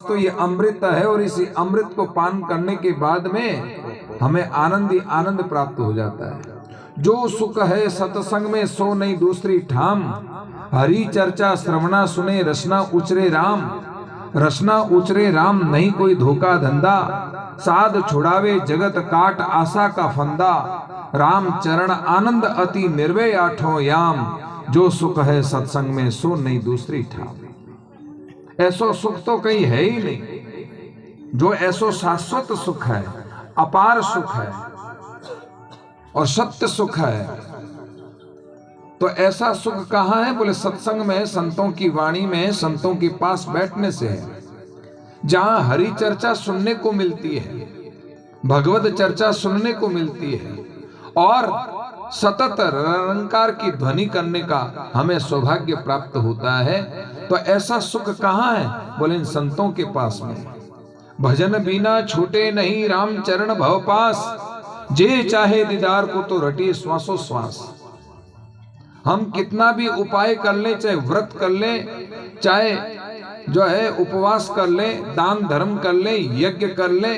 तो ये अमृत है और इसी अमृत को पान करने के बाद में हमें आनंद ही आनंद प्राप्त हो जाता है। जो सुख है सत्संग में सो नहीं दूसरी ठाम, हरि चर्चा श्रवणा सुने रसना उचरे राम। रसना उचरे राम नहीं कोई धोखा धंधा, साध छुड़ावे जगत काट आशा का फंदा। राम चरण आनंद अति निर्वय आठों याम, जो सुख है सत्संग में सो नहीं दूसरी ठाम। ऐसो सुख तो कहीं है ही नहीं, जो ऐसो शाश्वत सुख है, अपार सुख है और सत्य सुख है। तो ऐसा सुख कहाँ है? बोले सत्संग में, संतों की वाणी में, संतों के पास बैठने से है, जहां हरि चर्चा सुनने को मिलती है, भगवत चर्चा सुनने को मिलती है और सतत निरंकार की ध्वनि करने का हमें सौभाग्य प्राप्त होता है। तो ऐसा सुख कहाँ है? बोले इन संतों के पास में। भजन बिना छूटे नहीं राम चरण भव पास, जे चाहे दीदार को तो रटिए श्वासो श्वास। हम कितना भी उपाय कर ले, चाहे व्रत कर ले, चाहे जो है उपवास कर ले, दान धर्म कर ले, यज्ञ कर ले,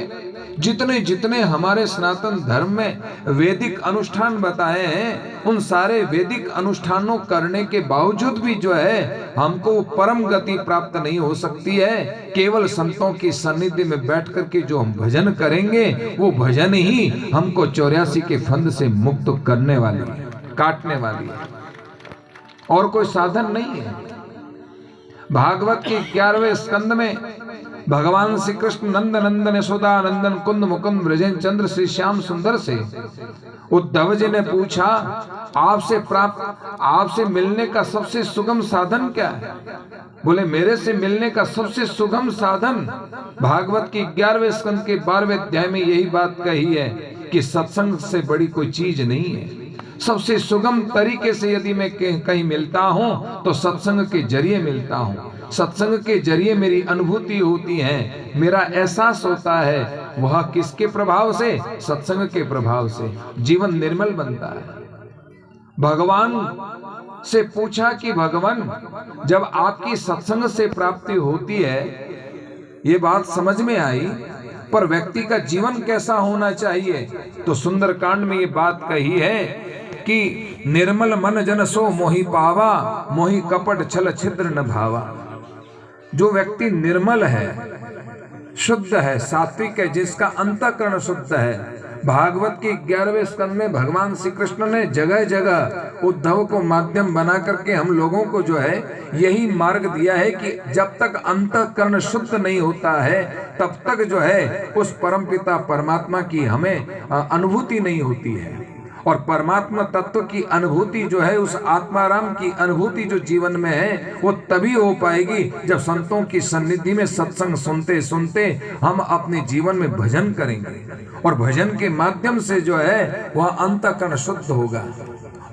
जितने जितने हमारे सनातन धर्म में वैदिक अनुष्ठान बताए हैं, उन सारे वैदिक अनुष्ठानों करने के बावजूद भी जो है हमको परम गति प्राप्त नहीं हो सकती है। केवल संतों की सन्निधि में बैठ करके जो हम भजन करेंगे, वो भजन ही हमको 84 के फंद से मुक्त करने वाली है, काटने वाली है, और कोई साधन नहीं है। भागवत के 11वें स्कंद में भगवान श्री कृष्ण नंद नंदन यशोदा नंदन कुंद मुकुंद ब्रजेन चंद्र श्री श्याम सुंदर से उद्धव जी ने पूछा, आपसे मिलने का सबसे सुगम साधन क्या है? बोले मेरे से मिलने का सबसे सुगम साधन, भागवत की 11वें स्कंद के 12वें अध्याय में यही बात कही है कि सत्संग से बड़ी कोई चीज नहीं है। सबसे सुगम तरीके से यदि मैं कहीं मिलता हूं तो सत्संग के जरिए मिलता हूं। सत्संग के जरिए मेरी अनुभूति होती है, मेरा एहसास होता है। वह किसके प्रभाव से? सत्संग के प्रभाव से जीवन निर्मल बनता है। भगवान से पूछा कि भगवान, जब आपकी सत्संग से प्राप्ति होती है, ये बात समझ में आई, पर व्यक्ति का जीवन कैसा होना चाहिए? तो सुंदरकांड में ये बात कही है कि निर्मल मन जन सो मोहि पावा, मोहि कपट छल छिद्र न भावा। जो व्यक्ति निर्मल है, शुद्ध है, सात्विक है, जिसका अंतःकरण शुद्ध है। भागवत की 11वें स्कंद में भगवान श्री कृष्ण ने जगह जगह उद्धव को माध्यम बना करके हम लोगों को जो है यही मार्ग दिया है कि जब तक अंतःकरण शुद्ध नहीं होता है, तब तक जो है उस परमपिता परमात्मा की हमें अनुभूति नहीं होती है। और परमात्मा तत्व की अनुभूति जो है, उस आत्माराम की अनुभूति जो जीवन में है, वो तभी हो पाएगी जब संतों की सन्निधि में सत्संग सुनते सुनते हम अपने जीवन में भजन करेंगे, और भजन के माध्यम से जो है वह अंतःकरण शुद्ध होगा।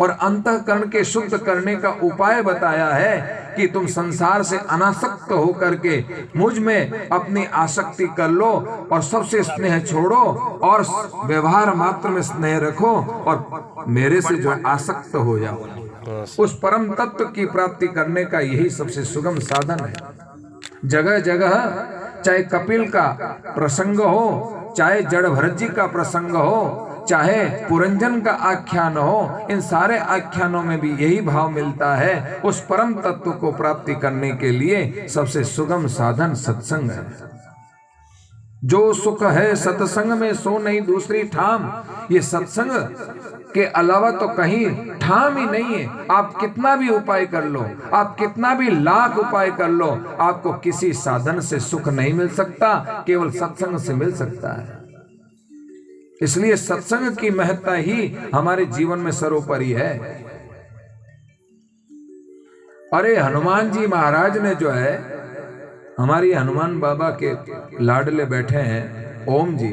और अंतःकरण के शुद्ध करने का उपाय बताया है कि तुम संसार से अनासक्त होकर के मुझ में अपनी आसक्ति कर लो और सबसे स्नेह छोड़ो और व्यवहार मात्र में स्नेह रखो और मेरे से जो आसक्त हो जाओ। उस परम तत्व की प्राप्ति करने का यही सबसे सुगम साधन है। जगह जगह चाहे कपिल का प्रसंग हो, चाहे जड़ भरत जी का प्रसंग हो, चाहे पुरंजन का आख्यान हो, इन सारे आख्यानों में भी यही भाव मिलता है। उस परम तत्व को प्राप्ति करने के लिए सबसे सुगम साधन सत्संग है। जो सुख है सत्संग में सो नहीं दूसरी ठाम। ये सत्संग के अलावा तो कहीं ठाम ही नहीं है। आप कितना भी उपाय कर लो, आप कितना भी लाख उपाय कर लो, आपको किसी साधन से सुख नहीं मिल सकता, केवल सत्संग से मिल सकता है। इसलिए सत्संग की महत्ता ही हमारे जीवन में सर्वोपरि है। अरे हनुमान जी महाराज ने जो है, हमारी हनुमान बाबा के लाडले बैठे हैं ओम जी,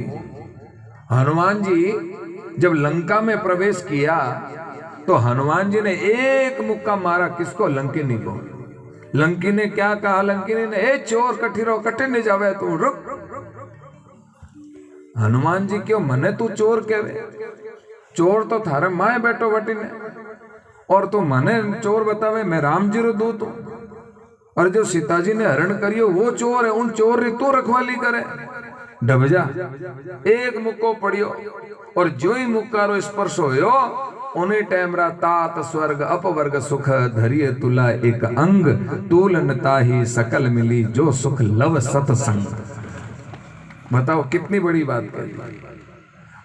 हनुमान जी जब लंका में प्रवेश किया तो हनुमान जी ने एक मुक्का मारा, किसको? लंकिनी को। लंकी ने क्या कहा? लंकिनी ने, हे चोर कठिरो कठिन नहीं जावे, तू रुक। हनुमान जी क्यों मने तू चोर कहवे? चोर तो थारे माए बैठो बटी ने, और तू मने चोर बतावे, मैं राम जी रो दूत हूं। और जो सीताजी ने हरण करियो वो चोर है, उन चोर री तो रखवाली करे। डबजा एक मुक्को पड़ियो और जो ही मुक्कारो स्पर्श होयो उन्हीं टाइम रा तात स्वर्ग अपवर्ग सुख धरिए तुला एक अंग तूलन ताही सकल मिली जो सुख लव सत्संग। बताओ कितनी बड़ी बात कही।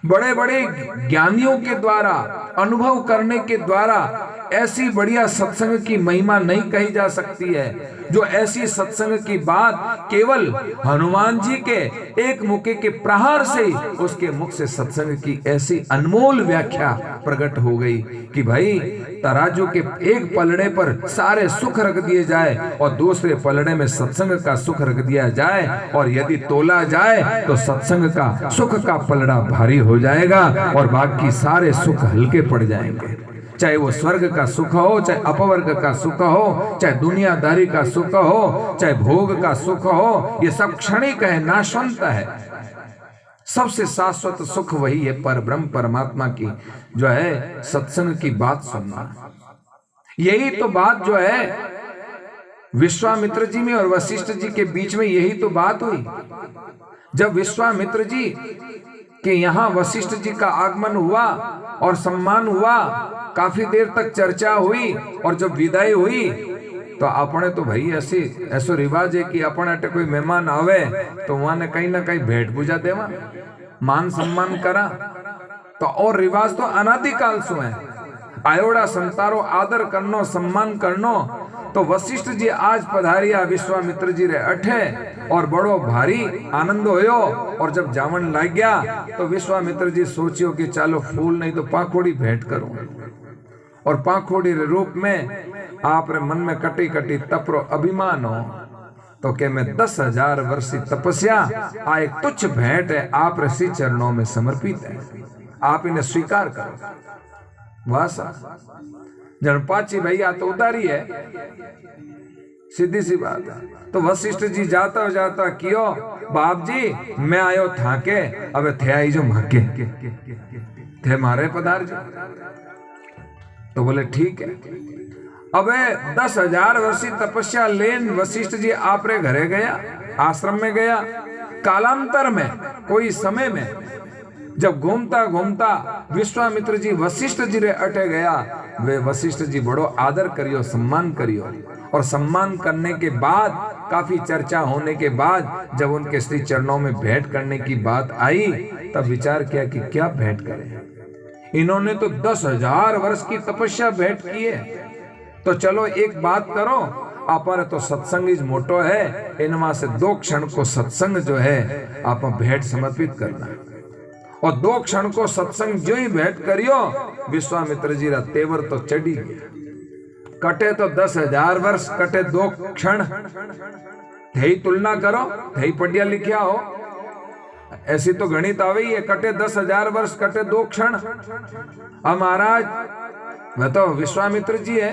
बड़े बड़े ज्ञानियों के द्वारा अनुभव करने के द्वारा ऐसी बढ़िया सत्संग की महिमा नहीं कही जा सकती है। जो ऐसी सत्संग की बात केवल हनुमान जी के एक मुक्के के प्रहार से उसके मुख से सत्संग की ऐसी अनमोल व्याख्या प्रकट हो गई कि भाई तराजू के एक पलड़े पर सारे सुख रख दिए जाए और दूसरे पलड़े में सत्संग का सुख रख दिया जाए, और यदि तोला जाए तो सत्संग का सुख का पलड़ा भारी हो जाएगा और बाकी सारे सुख हल्के पड़ जाएंगे। चाहे वो स्वर्ग का सुख हो, चाहे अपवर्ग का सुख हो, चाहे दुनियादारी का सुख हो, चाहे भोग का सुख हो, ये सब क्षणिक है, नाशवंत है। सबसे शाश्वत सुख वही है पर ब्रह्म परमात्मा की जो है सत्संग की बात सुनना। यही तो बात जो है विश्वामित्र जी में और वशिष्ठ जी के बीच में यही तो बात हुई। जब विश्वामित्र जी के यहाँ वशिष्ठ जी का आगमन हुआ और सम्मान हुआ, काफी देर तक चर्चा हुई और जब विदाई हुई तो अपने तो भाई ऐसो रिवाज है कि अपने अटे कोई मेहमान आवे तो वहां ने कहीं ना कहीं भेंट पूजा देवा, मान सम्मान करा। तो और रिवाज तो अनादिकाल सु है, आयोड़ा संतारो आदर करनो सम्मान करनो। तो वशिष्ठ जी आज पधारिया विश्वामित्र जी रे अठे और बड़ो भारी आनंद होयो। और जब जावन लग गया तो विश्वामित्र जी सोचियो कि चलो फूल नहीं तो पाखोड़ी भेंट करूं, और पाखोड़ी रे रूप में आप रे मन में कटी कटी तपरो अभिमान हो तो के मैं 10,000 वर्षी तपस्या आ एक तुच्छ भेंट है आप रे श्री चरणों में समर्पित है, आप इन्हें स्वीकार करो। वासा जनपाची भैया तो उदारी है, सीधी सी बात है। तो वशिष्ठ जी जाता जाता कियो बाप जी मैं आयो थाके, अब थे आई जो माके थे मारे पधार जो। तो बोले ठीक है। अबे 10,000 वर्षी तपस्या लेन वशिष्ठ जी आप रे घरे गया, आश्रम में गया। कालांतर में कोई समय में जब घूमता घूमता विश्वामित्र जी वशिष्ठ जी रे अटे गया, वे वशिष्ठ जी बड़ो आदर करियो सम्मान करियो। और सम्मान करने के बाद काफी चर्चा होने के बाद जब उनके श्री चरणों में भेंट करने की बात आई तब विचार किया कि क्या भेंट करें। इन्होंने तो 10,000 वर्ष की तपस्या भेंट की है, तो चलो एक बात करो, आप तो सत्संग मोटो है, इनमें से 2 क्षण को सत्संग जो है आप भेंट समर्पित करना। और 2 क्षण को सत्संग जो ही भेंट करियो विश्वामित्र जी रा तेवर तो चढ़ी गया। कटे तो 10,000 वर्ष, कटे 2 क्षण, थे तुलना करो, थे पढ़िया लिखिया हो, ऐसी तो गणित आवे ही है। कटे 10,000 वर्ष, कटे 2 क्षण। अब महाराज बताओ विश्वामित्र जी है,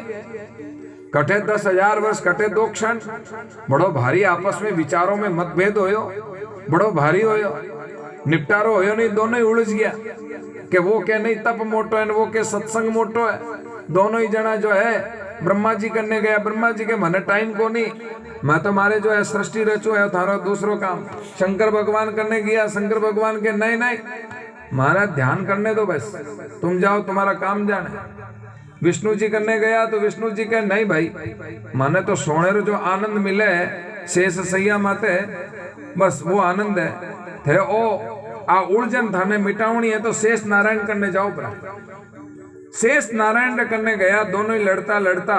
कटे 10,000 वर्ष, कटे 2 क्षण, बड़ो भारी आपस में विचारों में मतभेद होयो, बड़ो भारी होयो, निपटारो होयो नहीं, दोनों ही उलझ गया कि वो क्या नहीं तप मोटो है, वो के सत्संग मोटो है। दोनों ही जना जो है ब्रह्मा जी करने गया, ब्रह्मा जी के मने टाइम को नहीं, मैं तो मारे जो है सृष्टि रचो है थारो दूसरो काम। शंकर भगवान करने गया, शंकर भगवान के नहीं नहीं मारा ध्यान करने दो, बस तुम जाओ तुम्हारा काम जाने। विष्णु जी करने गया तो विष्णु जी के नहीं भाई, माने तो सोने जो आनंद मिले है शेष सैया माते, बस वो आनंद है थे। ओ आ उलझन थाने मिटावनी है तो शेष नारायण करने जाओ। शेष नारायण करने गया, दोनों ही लड़ता लड़ता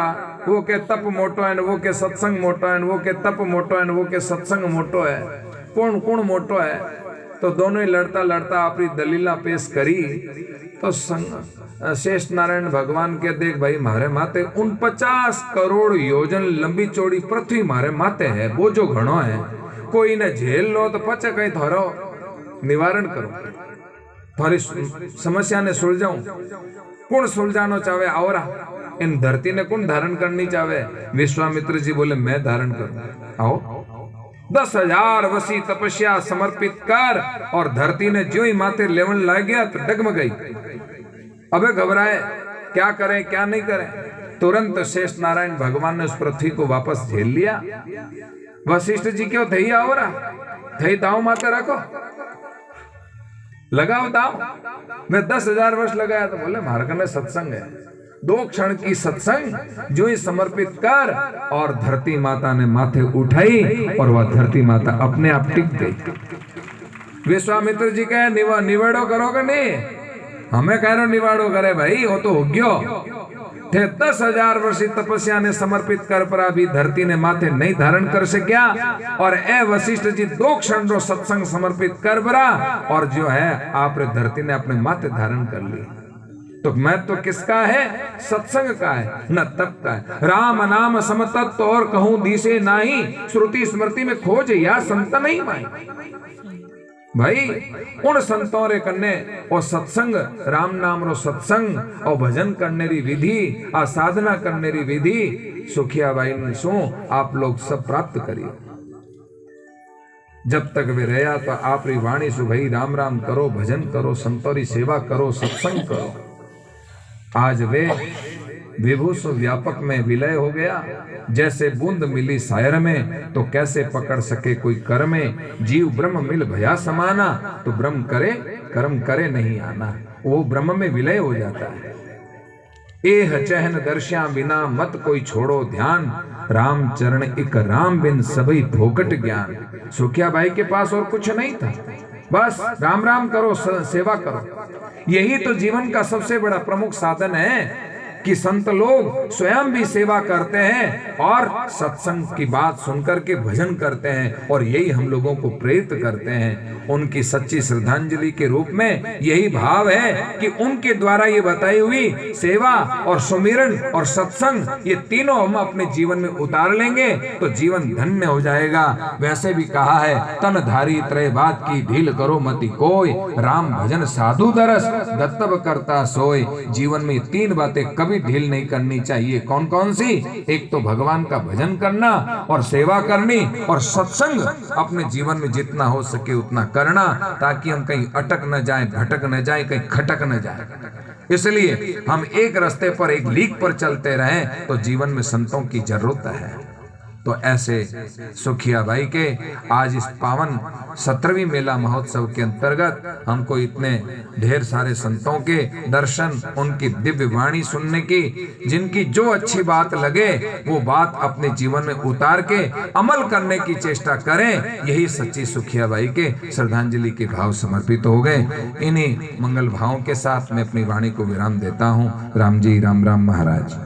वो के तप मोटो है, वो के सत्संग मोटो है, वो के तप मोटो है, वो के सत्संग मोटो है, कौन कौन मोटो है। तो दोनों ही लड़ता लड़ता अपनी दलीला पेश करी तो शेष नारायण भगवान के देख भाई मारे माते 49 करोड़ योजन लंबी चौड़ी पृथ्वी मारे माते है, बोझो घणो है, कोई ने झेल लो तो पचे कहीं थोरो निवारण करो, थोड़ी समस्या ने सुलझाऊं। कौन सुलझानो चाहे आवरा, इन धरती ने कौन धारण करनी चाहे। विश्वामित्र जी बोले मैं धारण करूं, आओ। 10,000 वर्षी तपस्या समर्पित कर, और धरती ने जो ही माथे लेवन ला गया तो डगमगाई। अबे घबराए क्या करें क्या नहीं करें। तुरंत शेष नारायण भगवान ने उस पृथ्वी को वापस झेल लिया। वशिष्ठ जी क्यों थे आओ रहा थे दाव माते रखो, लगाओ दाव। मैं 10,000 वर्ष लगाया तो बोले मार्ग में सत्संग है, 2 क्षण की सत्संग जो ही समर्पित कर, और धरती माता ने माथे उठाई और वह धरती माता अपने आप टिक गई। विश्वामित्र जी कहे निवाड़ो करोगे नहीं, हमें कह रहे निवाड़ो करे भाई, वो तो हो गयो थे 10,000 वर्ष तपस्या ने समर्पित कर पर अभी धरती ने माथे नहीं धारण कर सकिया, और ए वशिष्ठ जी 2 क्षण रो सत्संग समर्पित कर बरा, और जो है आप धरती ने अपने माथे धारण कर ली। तो मैं तो किसका है? सत्संग का है, न तप का है। राम नाम समतत्व और कहूं दिसे नाही, श्रुति स्मृति में खोज या संत नहीं माई। भाई उन संतों रे कन्ने और सत्संग, राम नाम रो सत्संग और भजन करने री विधि, आ साधना करने री विधि सुखिया बाई ने सो आप लोग सब प्राप्त करिए। जब तक वे रहा तो आप री वाणी सु भाई राम राम करो, भजन करो, संतों री सेवा करो, सत्संग करो। आज वे विभूष व्यापक में विलय हो गया, जैसे बूंद मिली सायर में तो कैसे पकड़ सके कोई कर में। जीव ब्रह्म मिल भया समाना, तो ब्रह्म करे कर्म करे नहीं आना, वो ब्रह्म में विलय हो जाता है। एह चहन दर्श्या बिना मत कोई छोड़ो ध्यान, राम चरण एक राम बिन सभी फोकट ज्ञान। सुखिया बाई के पास और कुछ नहीं था, बस राम राम करो, सेवा करो। यही तो जीवन का सबसे बड़ा प्रमुख साधन है कि संत लोग स्वयं भी सेवा करते हैं और सत्संग की बात सुनकर के भजन करते हैं, और यही हम लोगों को प्रेरित करते हैं। उनकी सच्ची श्रद्धांजलि के रूप में यही भाव है कि उनके द्वारा ये बताई हुई सेवा और सुमिरन और सत्संग, ये तीनों हम अपने जीवन में उतार लेंगे तो जीवन धन्य हो जाएगा। वैसे भी कहा है तन धारी त्रय बात की ढील करो मति कोई, राम भजन साधु दरस दत्तव करता सोय। जीवन में 3 बातें कभी ढील नहीं करनी चाहिए। कौन कौन सी? एक तो भगवान का भजन करना और सेवा करनी, और सत्संग अपने जीवन में जितना हो सके उतना करना, ताकि हम कहीं अटक न जाए, भटक न जाए, कहीं खटक न जाए। इसलिए हम एक रास्ते पर, एक लीक पर चलते रहें तो जीवन में संतों की जरूरत है। तो ऐसे सुखिया बाई के आज इस पावन 17वीं मेला महोत्सव के अंतर्गत हमको इतने ढेर सारे संतों के दर्शन, उनकी दिव्य वाणी सुनने की, जिनकी जो अच्छी बात लगे वो बात अपने जीवन में उतार के अमल करने की चेष्टा करें। यही सच्ची सुखिया बाई के श्रद्धांजलि के भाव समर्पित हो गए। इन्हीं मंगल भावों के साथ मैं अपनी वाणी को विराम देता हूँ। राम जी राम राम महाराज।